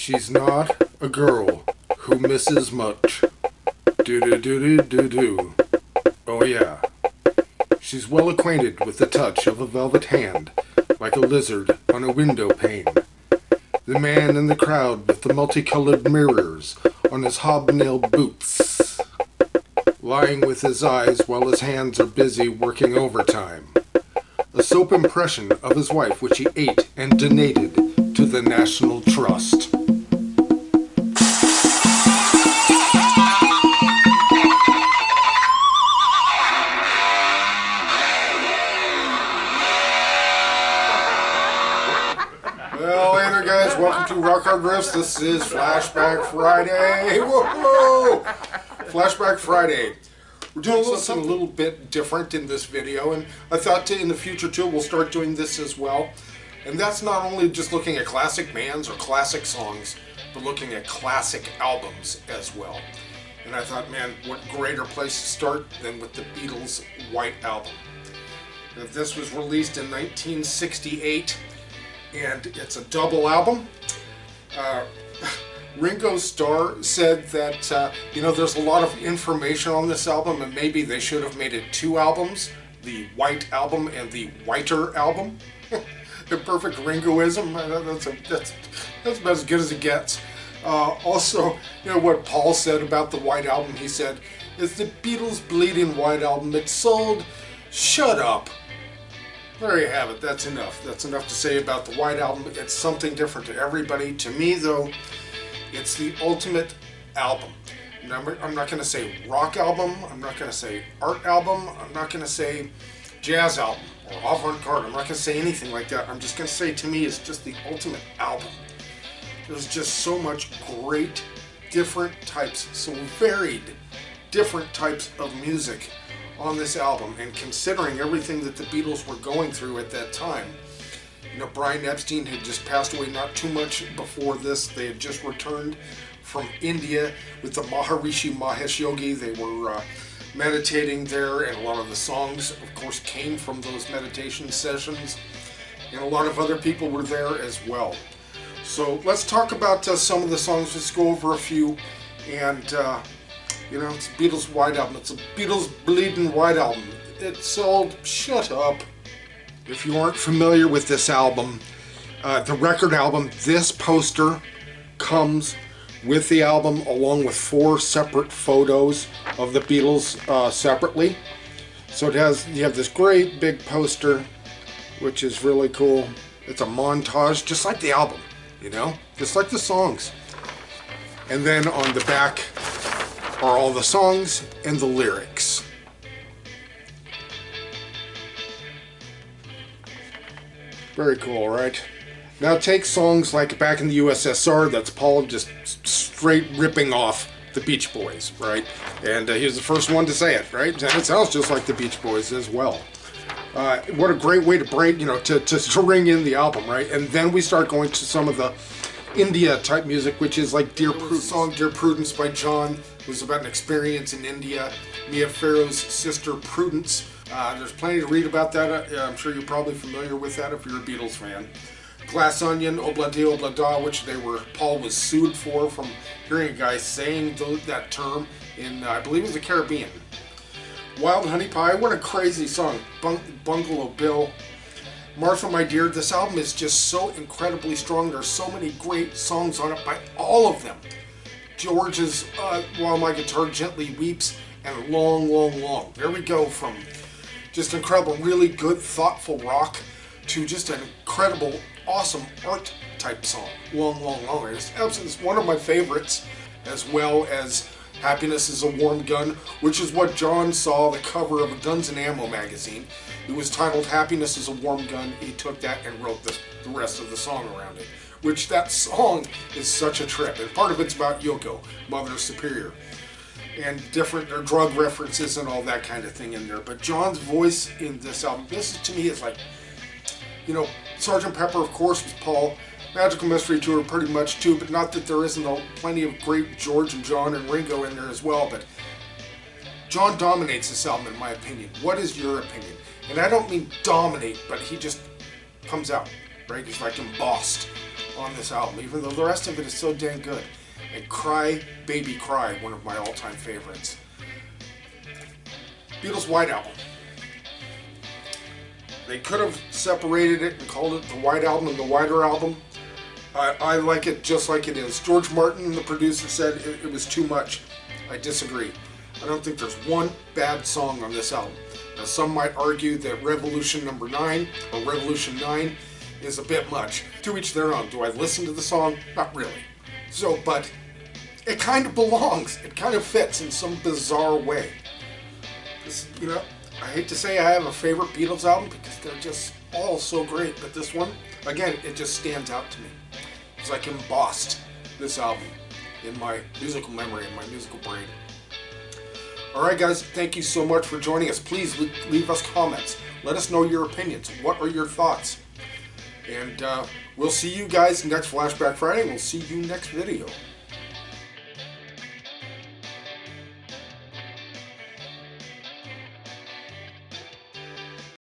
She's not a girl who misses much. Do-do-do-do-do-do. Oh yeah. She's well acquainted with the touch of a velvet hand, like a lizard on a window pane. The man in the crowd with the multicolored mirrors on his hobnailed boots, lying with his eyes while his hands are busy working overtime. A soap impression of his wife which he ate and donated to the National Trust. Well, hey there guys, welcome to Rock Hard Riffs. This is Flashback Friday. Whoa! Flashback Friday. We're doing something a little bit different in this video, and I thought in the future too we'll start doing this as well. And that's not only just looking at classic bands or classic songs, but looking at classic albums as well. And I thought, man, what greater place to start than with the Beatles' White Album. Now, this was released in 1968, and it's a double album. Ringo Starr said that, there's a lot of information on this album, and maybe they should have made it two albums, the White Album and the Whiter Album. The perfect Ringoism. That's about as good as it gets. Also, what Paul said about the White Album, he said, "It's the Beatles' bleeding White Album. It sold. Shut up." There you have it. That's enough. That's enough to say about the White Album. It's something different to everybody. To me, though, it's the ultimate album. I'm not going to say rock album. I'm not going to say art album. I'm not going to say jazz album or avant-garde. I'm not going to say anything like that. I'm just going to say, to me, it's just the ultimate album. There's just so much great, different types, so varied, different types of music on this album. And considering everything that the Beatles were going through at that time, Brian Epstein had just passed away not too much before this. They had just returned from India with the Maharishi Mahesh Yogi. They were meditating there, and a lot of the songs, of course, came from those meditation sessions. And a lot of other people were there as well. So let's talk about some of the songs. Let's go over a few. And, it's a Beatles White Album. It's a Beatles bleeding White Album. It sold. Shut up. If you aren't familiar with this album, the record album, this poster comes with the album along with 4 separate photos of the Beatles separately. So you have this great big poster, which is really cool. It's a montage, just like the album, just like the songs. And then on the back are all the songs and the lyrics. Very cool, right? Now take songs like Back in the USSR, that's Paul just straight ripping off the Beach Boys, right? And he was the first one to say it, right? And it sounds just like the Beach Boys as well. What a great way to break, to ring in the album, right? And then we start going to some of the India type music, which is like Dear Prudence. The song Dear Prudence by John was about an experience in India. Mia Farrow's sister Prudence. There's plenty to read about that. I'm sure you're probably familiar with that if you're a Beatles fan. Glass Onion, Obladi Oblada, which Paul was sued for from hearing a guy saying that term in, I believe it was the Caribbean. Wild Honey Pie, what a crazy song. Bungalow Bill. Martha, My Dear, this album is just so incredibly strong. There's so many great songs on it by all of them. George's While My Guitar Gently Weeps, and Long, Long, Long. There we go from just incredible, really good, thoughtful rock to just an incredible, awesome art type song. Long, Long, Long. It's one of my favorites, as well as Happiness is a Warm Gun, which is what John saw the cover of a Guns N' Ammo magazine. It was titled Happiness is a Warm Gun. He took that and wrote the rest of the song around it, which that song is such a trip. And part of it's about Yoko, Mother Superior, and different drug references and all that kind of thing in there. But John's voice in this album, this to me is like, Sgt. Pepper, of course, was Paul. Magical Mystery Tour pretty much too, but not that there isn't plenty of great George and John and Ringo in there as well, but John dominates this album in my opinion. What is your opinion? And I don't mean dominate, but he just comes out, right? He's like embossed on this album, even though the rest of it is so dang good. And Cry Baby Cry, one of my all-time favorites. Beatles' White Album. They could have separated it and called it the White Album and the Whiter Album. I like it just like it is. George Martin, the producer, said it was too much. I disagree. I don't think there's one bad song on this album. Now, some might argue that Revolution Number 9 or Revolution 9 is a bit much. To each their own. Do I listen to the song? Not really. So, but it kind of belongs. It kind of fits in some bizarre way. You know, I hate to say I have a favorite Beatles album because they're just all so great, but this one, again, it just stands out to me. It's like embossed, this album, in my musical memory, in my musical brain. Alright guys, thank you so much for joining us. Please leave us comments. Let us know your opinions. What are your thoughts? And we'll see you guys next Flashback Friday, and we'll see you next video.